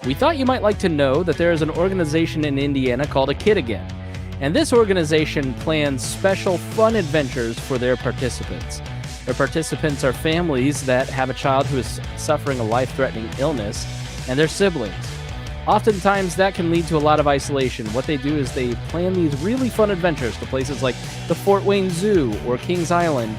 we thought you might like to know that there is an organization in Indiana called A Kid Again. And this organization plans special fun adventures for their participants. Their participants are families that have a child who is suffering a life-threatening illness and their siblings. Oftentimes, that can lead to a lot of isolation. What they do is they plan these really fun adventures to places like the Fort Wayne Zoo or Kings Island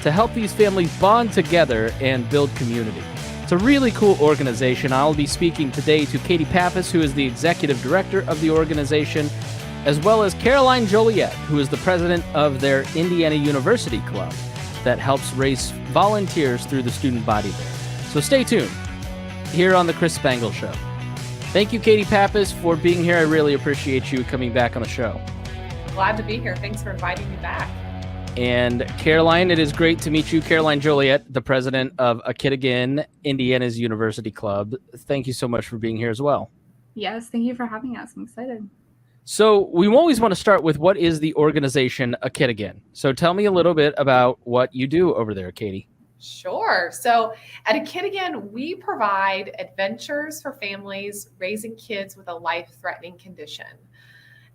to help these families bond together and build community. It's a really cool organization. I'll be speaking today to Katie Pappas, who is the executive director of the organization, as well as Caroline Jolie, who is the president of their Indiana University Club that helps raise volunteers through the student body there. So stay tuned here on The Chris Spangle Show. Thank you, Katie Pappas, for being here. I really appreciate you coming back on the show. Glad to be here. Thanks for inviting me back. And Caroline, it is great to meet you. Caroline Joliet, the president of A Kid Again, Indiana's University Club. Thank you so much for being here as well. Yes, thank you for having us. I'm excited. So we always want to start with what is the organization A Kid Again? So tell me a little bit about what you do over there, Katie. Sure. So at A Kid Again, we provide adventures for families raising kids with a life-threatening condition.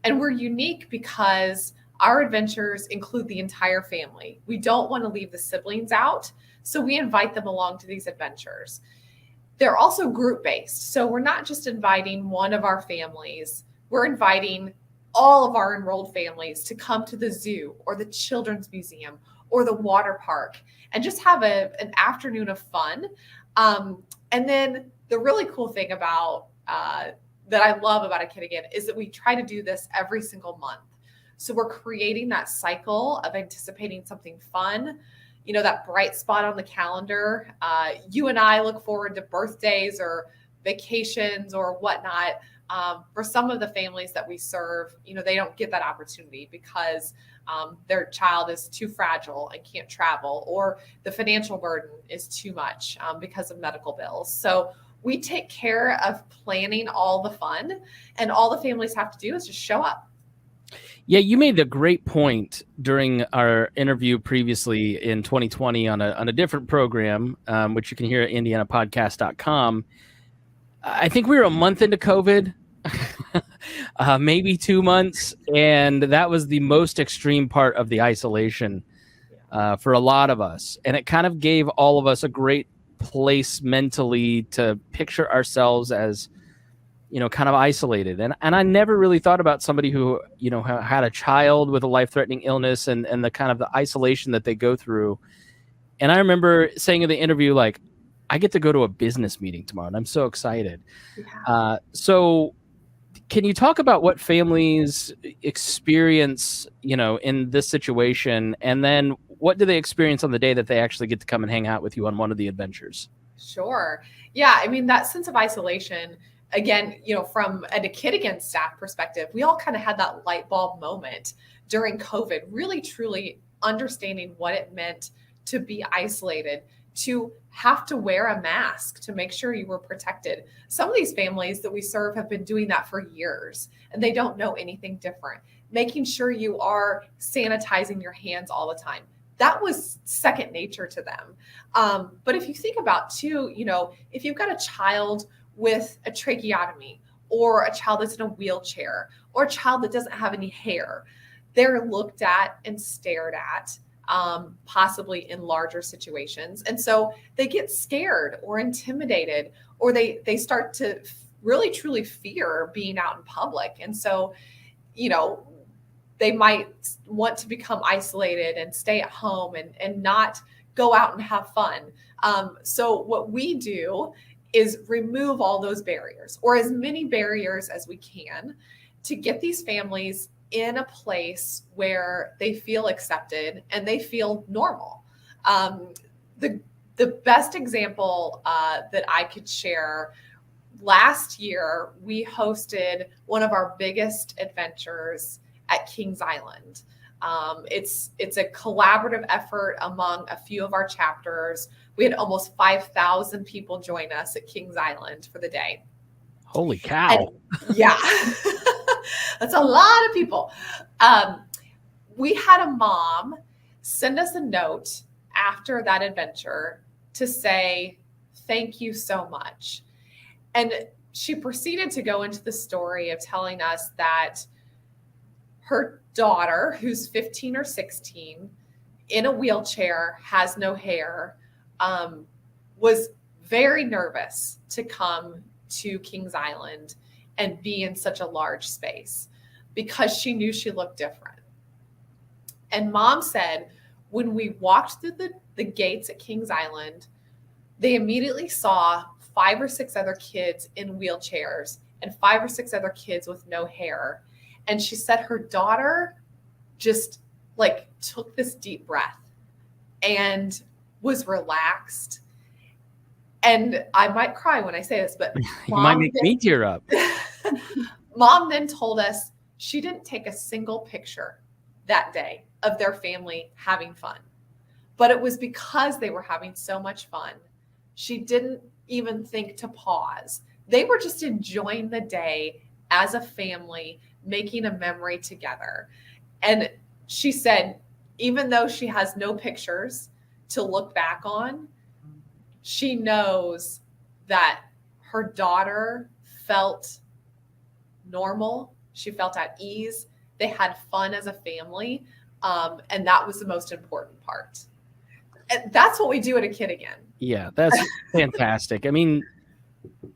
And we're unique because our adventures include the entire family. We don't want to leave the siblings out, so we invite them along to these adventures. They're also group-based, so we're not just inviting one of our families. We're inviting all of our enrolled families to come to the zoo or the children's museum or the water park and just have an afternoon of fun. And then the really cool thing about that I love about A Kid Again is that we try to do this every single month. So we're creating that cycle of anticipating something fun, you know, that bright spot on the calendar. You and I look forward to birthdays or vacations or whatnot. For some of the families that we serve, you know, they don't get that opportunity because their child is too fragile and can't travel, or the financial burden is too much because of medical bills. So we take care of planning all the fun, and all the families have to do is just show up. Yeah, you made a great point during our interview previously in 2020 on a different program, which you can hear at indianapodcast.com. I think we were a month into COVID, maybe 2 months, and that was the most extreme part of the isolation for a lot of us. And it kind of gave all of us a great place mentally to picture ourselves as, you know, kind of isolated. And I never really thought about somebody who, you know, had a child with a life-threatening illness and the kind of the isolation that they go through. And I remember saying in the interview, like, I get to go to a business meeting tomorrow, and I'm so excited. Yeah. So can you talk about what families experience, you know, in this situation? And then what do they experience on the day that they actually get to come and hang out with you on one of the adventures? Sure. Yeah. I mean, that sense of isolation, again, you know, from a Kid Again staff perspective, we all kind of had that light bulb moment during COVID, really, truly understanding what it meant to be isolated, to have to wear a mask to make sure you were protected. Some of these families that we serve have been doing that for years, and they don't know anything different. Making sure you are sanitizing your hands all the time. That was second nature to them. But if you think about too, you know, if you've got a child with a tracheotomy, or a child that's in a wheelchair, or a child that doesn't have any hair, they're looked at and stared at, possibly in larger situations. And so they get scared or intimidated, or they start to really truly fear being out in public. And so, you know, they might want to become isolated and stay at home and not go out and have fun. So what we do is remove all those barriers, or as many barriers as we can, to get these families in a place where they feel accepted and they feel normal. The best example that I could share, last year, we hosted one of our biggest adventures at Kings Island. It's a collaborative effort among a few of our chapters. We had almost 5,000 people join us at Kings Island for the day. Holy cow. And, yeah, that's a lot of people. We had a mom send us a note after that adventure to say, thank you so much. And she proceeded to go into the story of telling us that her daughter, who's 15 or 16, in a wheelchair, has no hair, was very nervous to come to Kings Island and be in such a large space because she knew she looked different. And mom said, when we walked through the gates at Kings Island, they immediately saw 5 or 6 other kids in wheelchairs and 5 or 6 other kids with no hair. And she said her daughter just like took this deep breath and was relaxed. And I might cry when I say this, but you might make me tear up. Mom then told us she didn't take a single picture that day of their family having fun, but it was because they were having so much fun. She didn't even think to pause. They were just enjoying the day as a family, making a memory together. And she said, even though she has no pictures to look back on, she knows that her daughter felt normal. She felt at ease. They had fun as a family. And that was the most important part. And that's what we do at A Kid Again. Yeah, that's fantastic. I mean,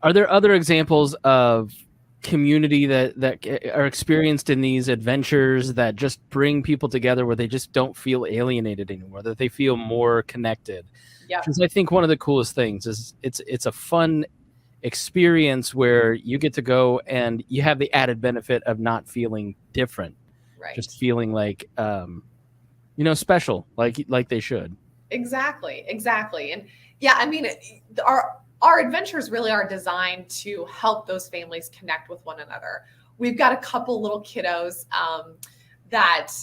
are there other examples of community that are experienced in these adventures that just bring people together where they just don't feel alienated anymore, that they feel more connected? Yeah. Because I think one of the coolest things is it's a fun experience where you get to go and you have the added benefit of not feeling different, Right. just feeling like special, like they should. Exactly. And yeah, I mean, our adventures really are designed to help those families connect with one another. We've got a couple little kiddos that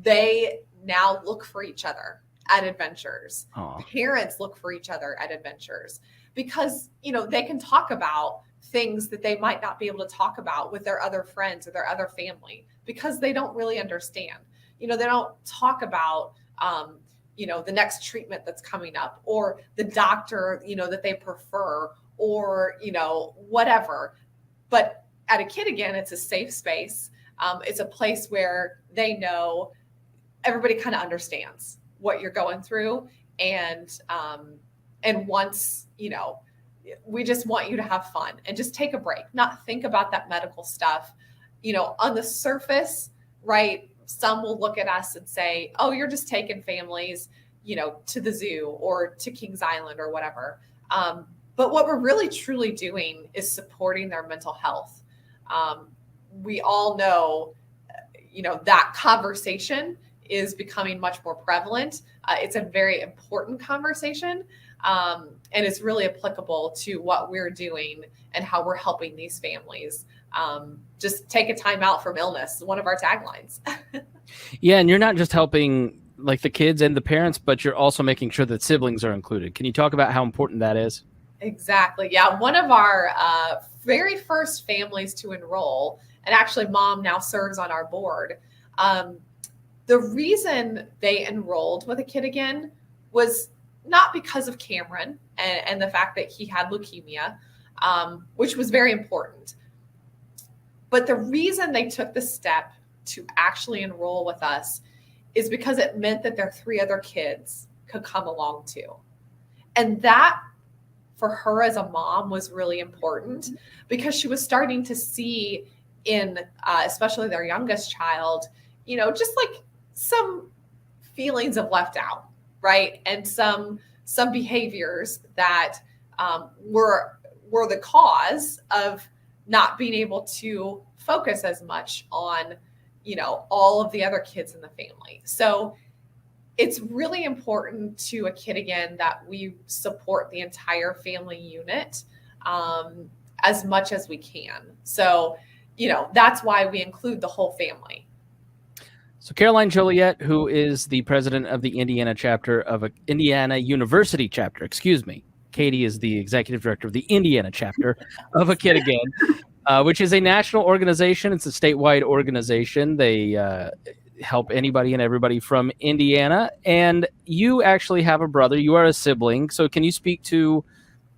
they now look for each other at adventures. Aww. Parents look for each other at adventures because, they can talk about things that they might not be able to talk about with their other friends or their other family because they don't really understand. They don't talk about, the next treatment that's coming up or the doctor, that they prefer or, whatever. But at A Kid Again, it's a safe space. It's a place where they know everybody kind of understands what you're going through. And once, we just want you to have fun and just take a break, not think about that medical stuff, on the surface, right? Some will look at us and say, oh, you're just taking families, to the zoo or to Kings Island or whatever. But what we're really truly doing is supporting their mental health. We all know, that conversation is becoming much more prevalent. It's a very important conversation. And it's really applicable to what we're doing and how we're helping these families. Just take a time out from illness, one of our taglines. Yeah, and you're not just helping like the kids and the parents, but you're also making sure that siblings are included. Can you talk about how important that is? Exactly. Yeah. One of our very first families to enroll, and actually mom now serves on our board. The reason they enrolled with A Kid Again was not because of Cameron and the fact that he had leukemia, which was very important. But the reason they took the step to actually enroll with us is because it meant that their 3 other kids could come along too. And that for her as a mom was really important because she was starting to see in, especially their youngest child, just like some feelings of left out, right? And some behaviors that were the cause of not being able to focus as much on, all of the other kids in the family. So it's really important to A Kid Again that we support the entire family unit as much as we can. So, that's why we include the whole family. So Caroline Jolie, who is the president of the Indiana chapter of Indiana University chapter, excuse me. Katie is the executive director of the Indiana chapter of A Kid Again, which is a national organization. It's a statewide organization. They help anybody and everybody from Indiana. And you actually have a brother. You are a sibling. So can you speak to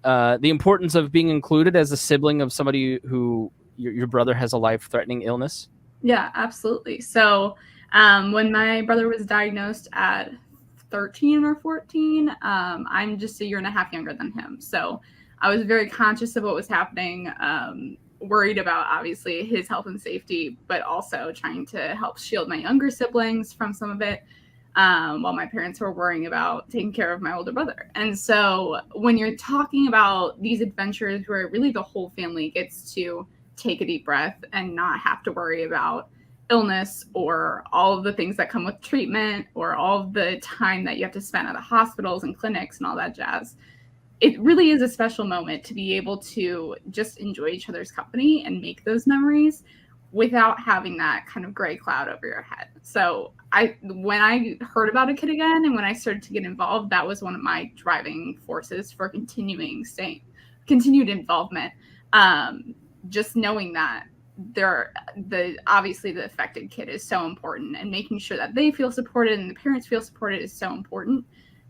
the importance of being included as a sibling of somebody who your brother has a life-threatening illness? Yeah, absolutely. So when my brother was diagnosed at 13 or 14, I'm just a year and a half younger than him. So I was very conscious of what was happening, worried about obviously his health and safety, but also trying to help shield my younger siblings from some of it, while my parents were worrying about taking care of my older brother. And so when you're talking about these adventures where really the whole family gets to take a deep breath and not have to worry about illness or all of the things that come with treatment or all of the time that you have to spend at the hospitals and clinics and all that jazz, it really is a special moment to be able to just enjoy each other's company and make those memories without having that kind of gray cloud over your head. So when I heard about A Kid Again and when I started to get involved, that was one of my driving forces for continued involvement. Just knowing that obviously the affected kid is so important, and making sure that they feel supported and the parents feel supported is so important.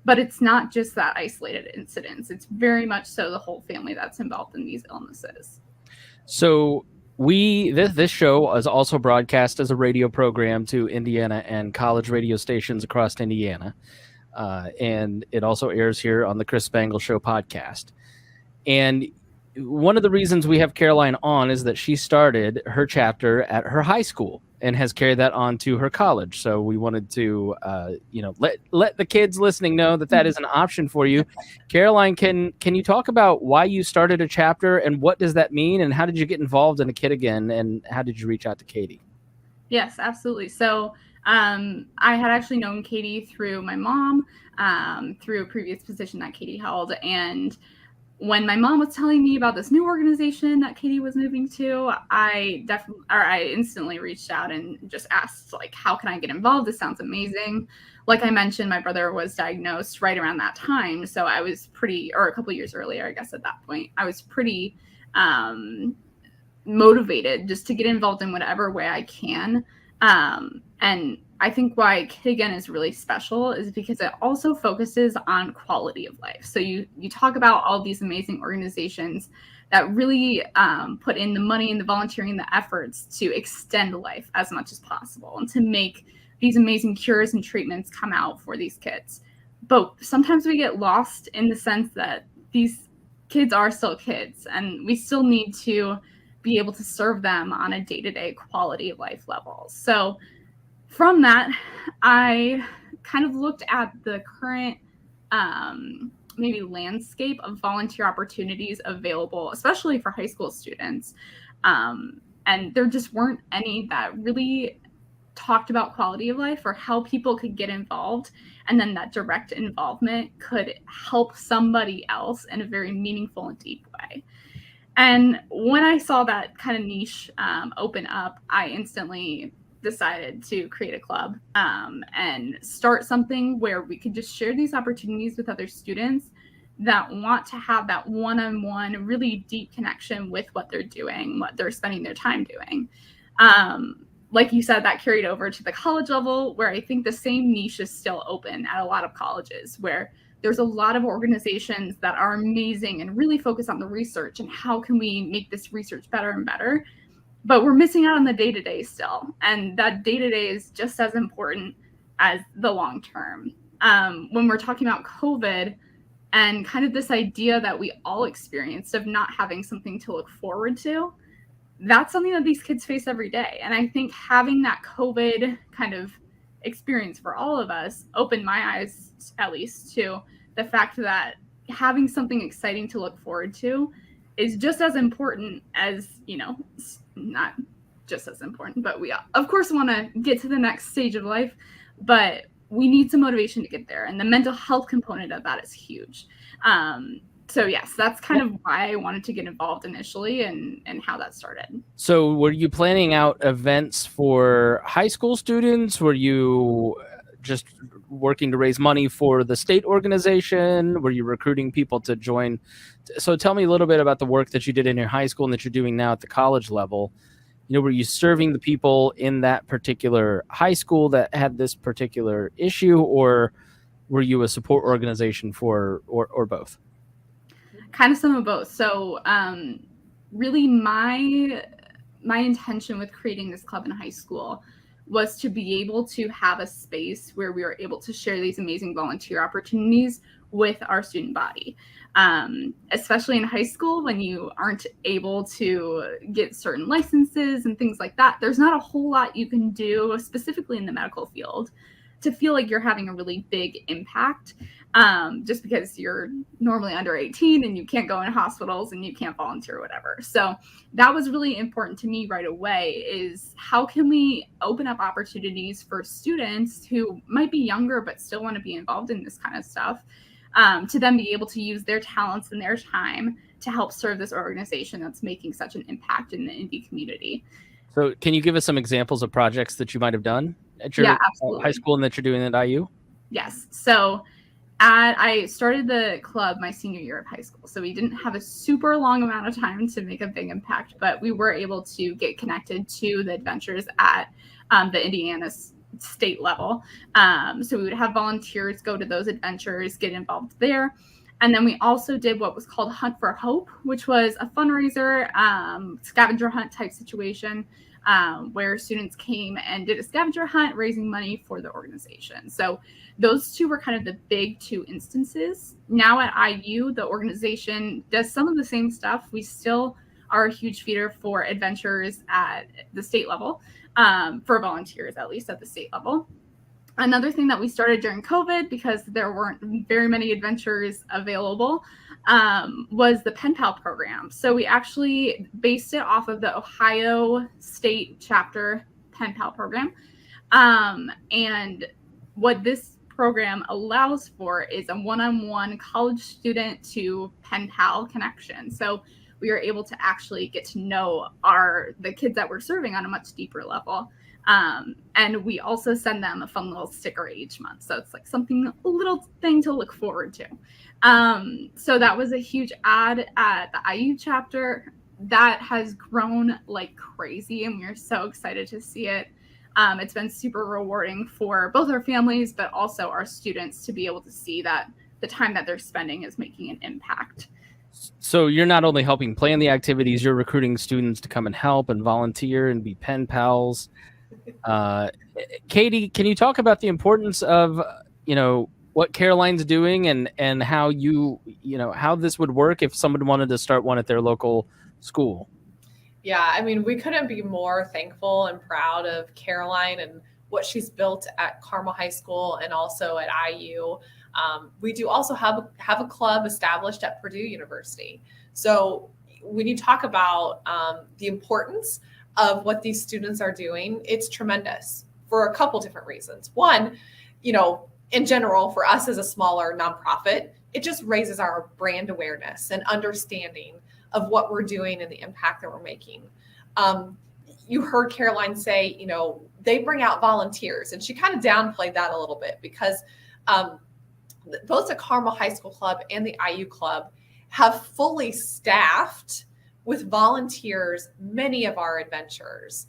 But it's not just that isolated incidents. It's very much so the whole family that's involved in these illnesses. So this show is also broadcast as a radio program to Indiana and college radio stations across Indiana. And it also airs here on the Chris Spangle Show podcast. And one of the reasons we have Caroline on is that she started her chapter at her high school and has carried that on to her college. So we wanted to, let the kids listening know that is an option for you. Caroline, can you talk about why you started a chapter and what does that mean, and how did you get involved in A Kid Again, and how did you reach out to Katie? Yes, absolutely. So I had actually known Katie through my mom, through a previous position that Katie held, and when my mom was telling me about this new organization that Katie was moving to, I instantly reached out and just asked, like, how can I get involved? This sounds amazing. Like I mentioned, my brother was diagnosed right around that time. So I was or a couple years earlier, I guess at that point, I was pretty motivated just to get involved in whatever way I can. And I think why Kid Again is really special is because it also focuses on quality of life. So you talk about all these amazing organizations that really put in the money and the volunteering, the efforts to extend life as much as possible and to make these amazing cures and treatments come out for these kids. But sometimes we get lost in the sense that these kids are still kids, and we still need to be able to serve them on a day-to-day quality of life level. So from that, I kind of looked at the current maybe landscape of volunteer opportunities available, especially for high school students. And there just weren't any that really talked about quality of life or how people could get involved. And then that direct involvement could help somebody else in a very meaningful and deep way. And when I saw that kind of niche open up, I instantly decided to create a club and start something where we could just share these opportunities with other students that want to have that one-on-one, really deep connection with what they're doing, what they're spending their time doing. Like you said, that carried over to the college level, where I think the same niche is still open at a lot of colleges, where there's a lot of organizations that are amazing and really focus on the research and how can we make this research better and better. But we're missing out on the day-to-day still. And that day-to-day is just as important as the long term. When we're talking about COVID and kind of this idea that we all experienced of not having something to look forward to, that's something that these kids face every day. And I think having that COVID kind of experience for all of us opened my eyes, at least, to the fact that having something exciting to look forward to is just as important as, not just as important, but we of course want to get to the next stage of life, but we need some motivation to get there. And the mental health component of that is huge. So yes, that's kind of why I wanted to get involved initially and how that started. So were you planning out events for high school students? Were you just working to raise money for the state organization? Were you recruiting people to join? So tell me a little bit about the work that you did in your high school and that you're doing now at the college level. Were you serving the people in that particular high school that had this particular issue, or were you a support organization for, or both? Kind of some of both. So really my intention with creating this club in high school was to be able to have a space where we were able to share these amazing volunteer opportunities with our student body. Especially in high school when you aren't able to get certain licenses and things like that, there's not a whole lot you can do, specifically in the medical field, to feel like you're having a really big impact, just because you're normally under 18 and you can't go in hospitals and you can't volunteer or whatever. So that was really important to me right away, is how can we open up opportunities for students who might be younger but still want to be involved in this kind of stuff, to then be able to use their talents and their time to help serve this organization that's making such an impact in the indie community. So can you give us some examples of projects that you might have done at your high school and that you're doing at IU? Yes. So I started the club my senior year of high school. So we didn't have a super long amount of time to make a big impact, but we were able to get connected to the adventures at the Indiana state level. So we would have volunteers go to those adventures, get involved there. And then we also did what was called Hunt for Hope, which was a fundraiser, scavenger hunt type situation, where students came and did a scavenger hunt, raising money for the organization. So those two were kind of the big two instances. Now at IU, the organization does some of the same stuff. We still are a huge feeder for adventures at the state level, for volunteers, at least at the state level. Another thing that we started during COVID, because there weren't very many adventures available, was the Pen Pal program. So we actually based it off of the Ohio State chapter Pen Pal program. And what this program allows for is a one-on-one college student to pen pal connection. So we are able to actually get to know the kids that we're serving on a much deeper level. And we also send them a fun little sticker each month. So it's like a little thing to look forward to. So that was a huge ad at the IU chapter that has grown like crazy, and we're so excited to see it. It's been super rewarding for both our families, but also our students to be able to see that the time that they're spending is making an impact. So you're not only helping plan the activities, you're recruiting students to come and help and volunteer and be pen pals. Katie, can you talk about the importance of, what Caroline's doing and how how this would work if someone wanted to start one at their local school? Yeah, I mean, we couldn't be more thankful and proud of Caroline and what she's built at Carmel High School and also at IU. We do also have a club established at Purdue University. So when you talk about the importance of what these students are doing, it's tremendous for a couple different reasons. One, in general, for us as a smaller nonprofit, it just raises our brand awareness and understanding of what we're doing and the impact that we're making. You heard Caroline say, they bring out volunteers, and she kind of downplayed that a little bit because both the Carmel High School Club and the IU Club have fully staffed with volunteers many of our adventures,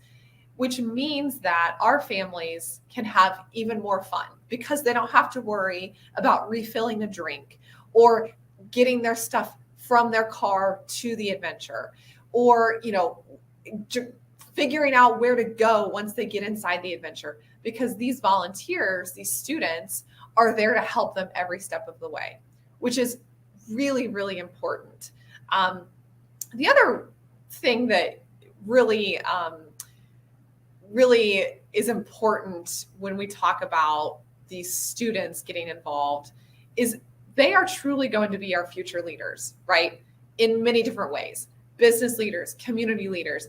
which means that our families can have even more fun because they don't have to worry about refilling a drink or getting their stuff from their car to the adventure, or, figuring out where to go once they get inside the adventure, because these volunteers, these students, are there to help them every step of the way, which is really, really important. The other thing that really is important when we talk about these students getting involved is they are truly going to be our future leaders, right? In many different ways. Business leaders, community leaders,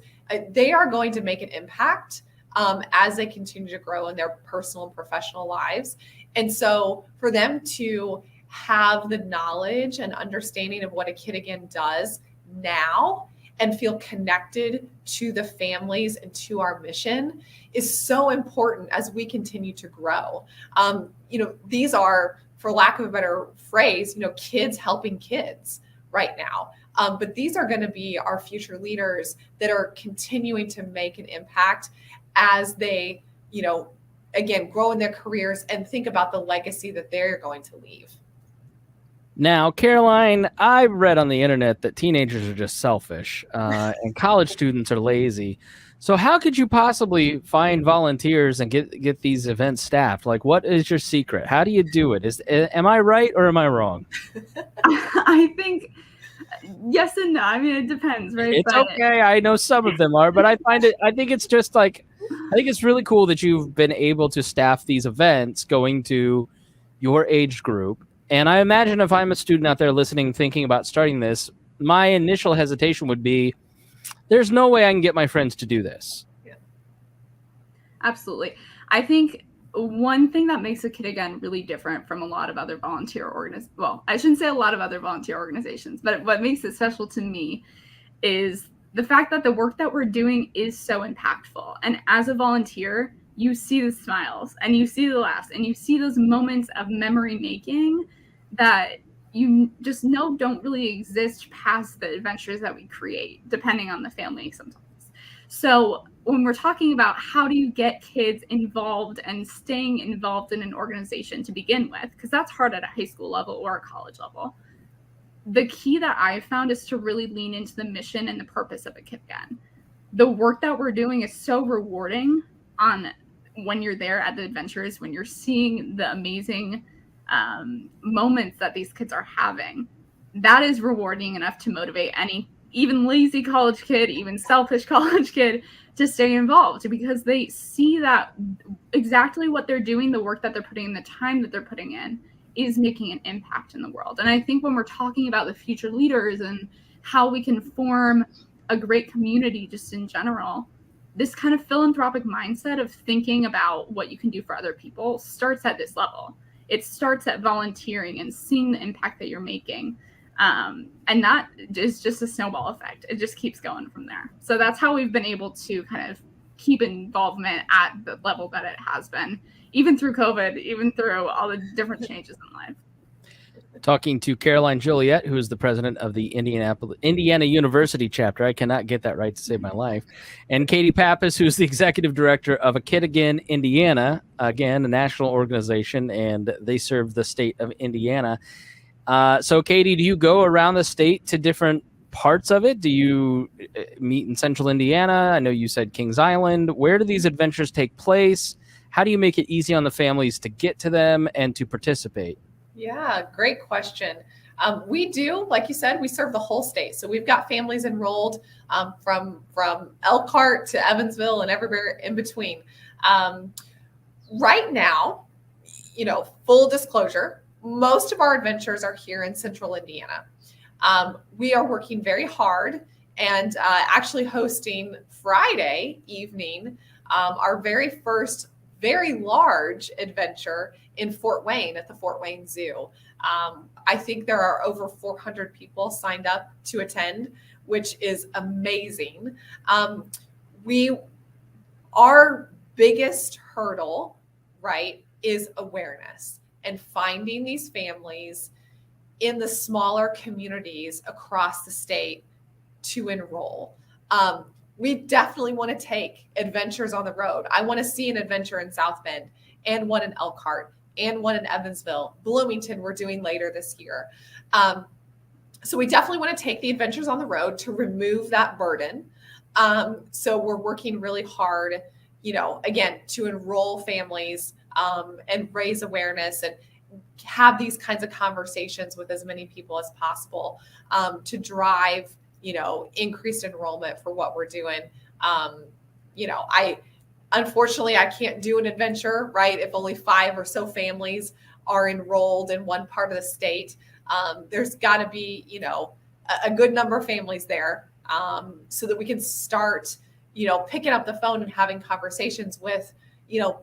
they are going to make an impact as they continue to grow in their personal and professional lives. And so for them to have the knowledge and understanding of what a Kid Again does now and feel connected to the families and to our mission is so important as we continue to grow. These are, for lack of a better phrase, kids helping kids right now. But these are going to be our future leaders that are continuing to make an impact as they, again, grow in their careers and think about the legacy that they're going to leave. Now, Caroline, I've read on the internet that teenagers are just selfish and college students are lazy. So, how could you possibly find volunteers and get these events staffed? Like, what is your secret? How do you do it? Am I right or am I wrong? I think yes and no. I mean, it depends, right? It's But okay. I know some of them are, but I think it's just like, I think it's really cool that you've been able to staff these events going to your age group. And I imagine if I'm a student out there listening, thinking about starting this, my initial hesitation would be, there's no way I can get my friends to do this. absolutely. I think one thing that makes a Kid Again really different from a lot of other volunteer organizations, well, I shouldn't say a lot of other volunteer organizations, but what makes it special to me is the fact that the work that we're doing is so impactful. And as a volunteer, you see the smiles and you see the laughs and you see those moments of memory making that you just know don't really exist past the adventures that we create, depending on the family sometimes. So when we're talking about how do you get kids involved and staying involved in an organization to begin with, because that's hard at a high school level or a college level, the key that I found is to really lean into the mission and the purpose of a Kid Again. The work that we're doing is so rewarding on when you're there at the adventures, when you're seeing the amazing moments that these kids are having. That is rewarding enough to motivate any even lazy college kid, even selfish college kid to stay involved, because they see that exactly what they're doing, the work that they're putting in, the time that they're putting in, is making an impact in the world. And I think when we're talking about the future leaders and how we can form a great community just in general, this kind of philanthropic mindset of thinking about what you can do for other people starts at this level. It starts at volunteering and seeing the impact that you're making. And that is just a snowball effect. It just keeps going from there. So that's how we've been able to kind of keep involvement at the level that it has been, even through COVID, even through all the different changes in life. Talking to Caroline Jolie, who is the president of the Indiana University chapter. I cannot get that right to save my life. And Katie Pappas, who's the executive director of A Kid Again Indiana, again, a national organization, and they serve the state of Indiana. So, Katie, do you go around the state to different parts of it? Do you meet in central Indiana? I know you said Kings Island. Where do these adventures take place? How do you make it easy on the families to get to them and to participate? Yeah, great question. We do, like you said, we serve the whole state. So we've got families enrolled from Elkhart to Evansville and everywhere in between. Right now, full disclosure, most of our adventures are here in central Indiana. We are working very hard and actually hosting Friday evening our very first very large adventure in Fort Wayne at the Fort Wayne Zoo. I think there are over 400 people signed up to attend, which is amazing. Our biggest hurdle, right, is awareness and finding these families in the smaller communities across the state to enroll. We definitely want to take adventures on the road. I want to see an adventure in South Bend and one in Elkhart and one in Evansville. Bloomington we're doing later this year. So we definitely want to take the adventures on the road to remove that burden. So we're working really hard, again, to enroll families and raise awareness and have these kinds of conversations with as many people as possible to drive increased enrollment for what we're doing. Unfortunately, I can't do an adventure, right? If only 5 or so families are enrolled in one part of the state, there's got to be, a good number of families there so that we can start, picking up the phone and having conversations with,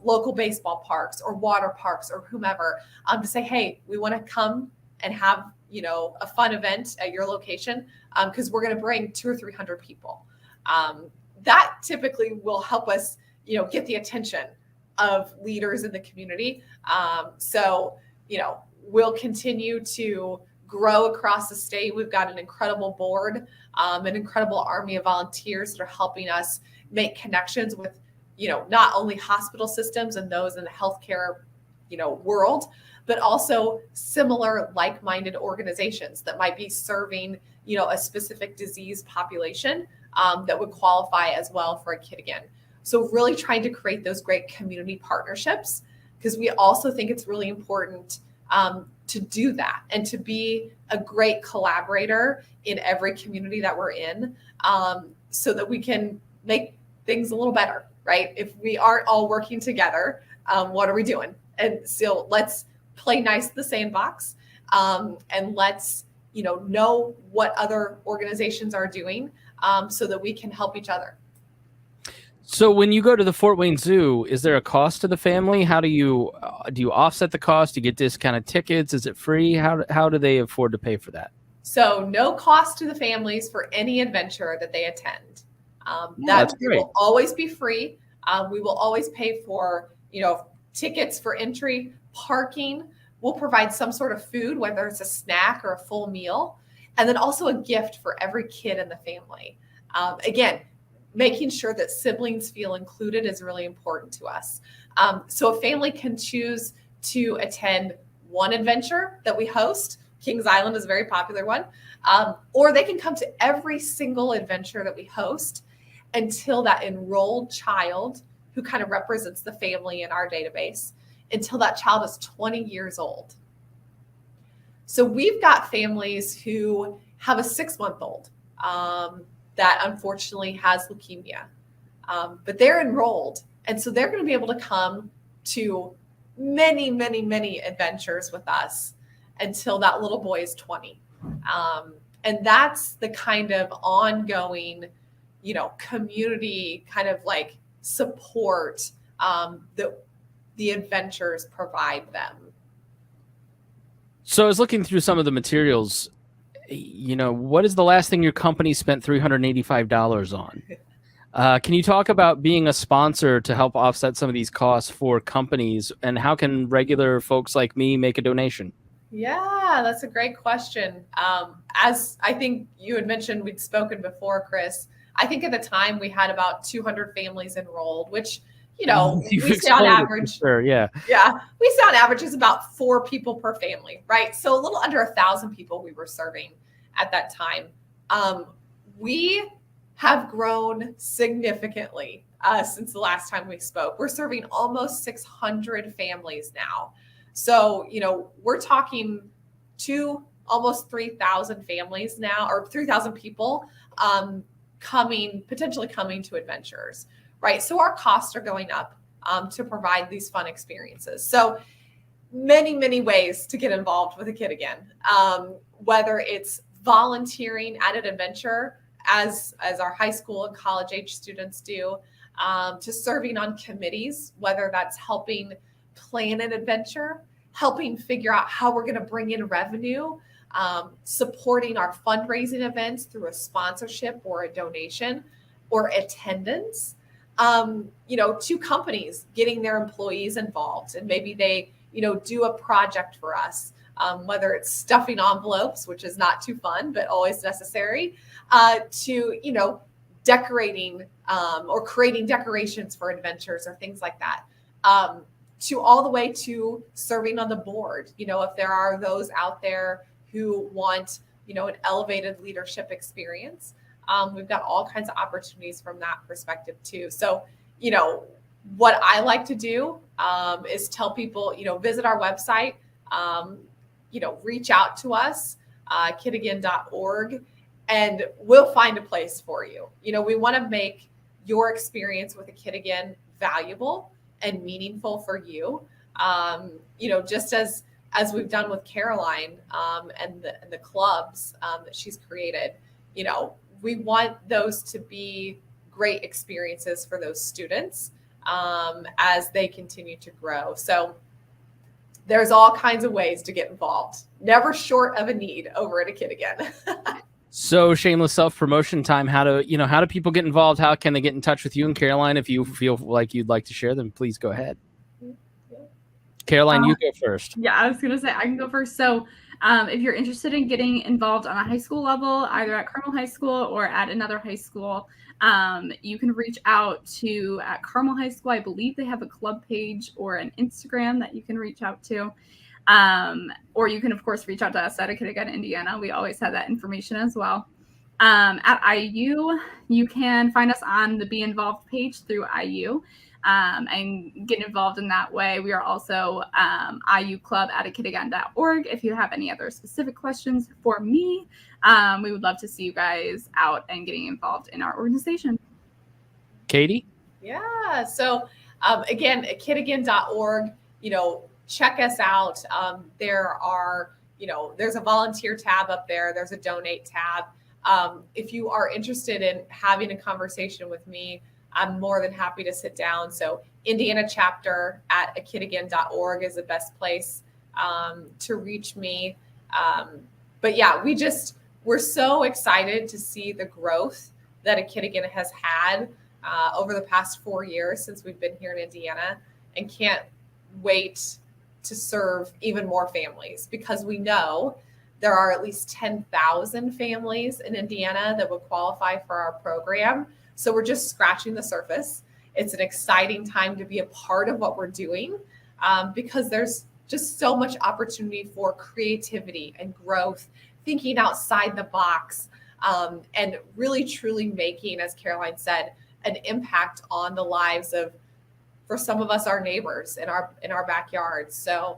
local baseball parks or water parks or whomever to say, hey, we want to come and have a fun event at your location because we're going to bring 200 or 300 people. That typically will help us, get the attention of leaders in the community. So, we'll continue to grow across the state. We've got an incredible board, an incredible army of volunteers that are helping us make connections with, not only hospital systems and those in the healthcare, world, but also similar like-minded organizations that might be serving, a specific disease population that would qualify as well for a Kid Again. So really trying to create those great community partnerships, because we also think it's really important to do that and to be a great collaborator in every community that we're in, so that we can make things a little better, right? If we aren't all working together, what are we doing? And so let's play nice in the sandbox, and let's know what other organizations are doing, so that we can help each other. So when you go to the Fort Wayne Zoo, is there a cost to the family? How do you offset the cost? Do you get discounted tickets? Is it free? How do they afford to pay for that? So no cost to the families for any adventure that they attend. That will always be free. We will always pay for tickets for entry, parking. We'll provide some sort of food, whether it's a snack or a full meal, and then also a gift for every kid in the family. Again, making sure that siblings feel included is really important to us. So a family can choose to attend one adventure that we host. Kings Island is a very popular one. Or they can come to every single adventure that we host until that enrolled child, who kind of represents the family in our database, until that child is 20 years old. So we've got families who have a 6-month-old that unfortunately has leukemia, but they're enrolled. And so they're going to be able to come to many, many, many adventures with us until that little boy is 20. And that's the kind of ongoing, community kind of like support that the adventures provide them. So I was looking through some of the materials. What is the last thing your company spent $385 on? Can you talk about being a sponsor to help offset some of these costs for companies, and how can regular folks like me make a donation? Yeah, that's a great question. As I think you had mentioned, we'd spoken before, Chris, I think at the time we had about 200 families enrolled, which, we say on average, sure, yeah, we say on average is about 4 people per family, right? So a little under 1,000 people we were serving at that time. We have grown significantly since the last time we spoke. We're serving almost 600 families now. So, we're talking to almost 3,000 families now, or 3,000 people potentially coming to adventures, right? So our costs are going up to provide these fun experiences. So many, many ways to get involved with a Kid Again, whether it's volunteering at an adventure as our high school and college age students do, to serving on committees, whether that's helping plan an adventure, helping figure out how we're going to bring in revenue, supporting our fundraising events through a sponsorship or a donation or attendance, to companies getting their employees involved, and maybe they, do a project for us, whether it's stuffing envelopes, which is not too fun, but always necessary, to, decorating or creating decorations for adventures or things like that. To all the way to serving on the board. If there are those out there who want, an elevated leadership experience, we've got all kinds of opportunities from that perspective too. So, what I like to do is tell people, visit our website, reach out to us, kidagain.org, and we'll find a place for you. We want to make your experience with a Kid Again valuable and meaningful for you. Just as we've done with Caroline and the clubs that she's created, we want those to be great experiences for those students as they continue to grow. So there's all kinds of ways to get involved, never short of a need over at a Kid Again. So shameless self-promotion time. How do people get involved? How can they get in touch with you and Caroline? If you feel like you'd like to share them, please go ahead. Caroline, you go first. Yeah, I was going to say I can go first. So if you're interested in getting involved on a high school level, either at Carmel High School or at another high school, you can reach out to at Carmel High School. I believe they have a club page or an Instagram that you can reach out to. Or you can, of course, reach out to us at A Kid Again Indiana. We always have that information as well. At IU, you can find us on the Be Involved page through IU. And get involved in that way. We are also IU Club at akidagain.org. If you have any other specific questions for me, we would love to see you guys out and getting involved in our organization. Katie? Yeah. So again, akidagain.org, check us out. There's a volunteer tab up there. There's a donate tab. If you are interested in having a conversation with me, I'm more than happy to sit down. So Indiana chapter at akidagain.org is the best place to reach me. But yeah, we're so excited to see the growth that A Kid Again has had over the past 4 years since we've been here in Indiana, and can't wait to serve even more families, because we know there are at least 10,000 families in Indiana that would qualify for our program. So we're just scratching the surface. It's an exciting time to be a part of what we're doing, because there's just so much opportunity for creativity and growth, thinking outside the box, and really truly making, as Caroline said, an impact on the lives of, for some of us, our neighbors in our backyards. So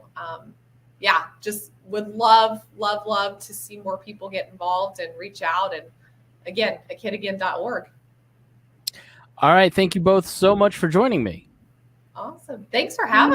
yeah, just would love to see more people get involved and reach out. And again, akidagain.org. All right. Thank you both so much for joining me. Awesome. Thanks for having us.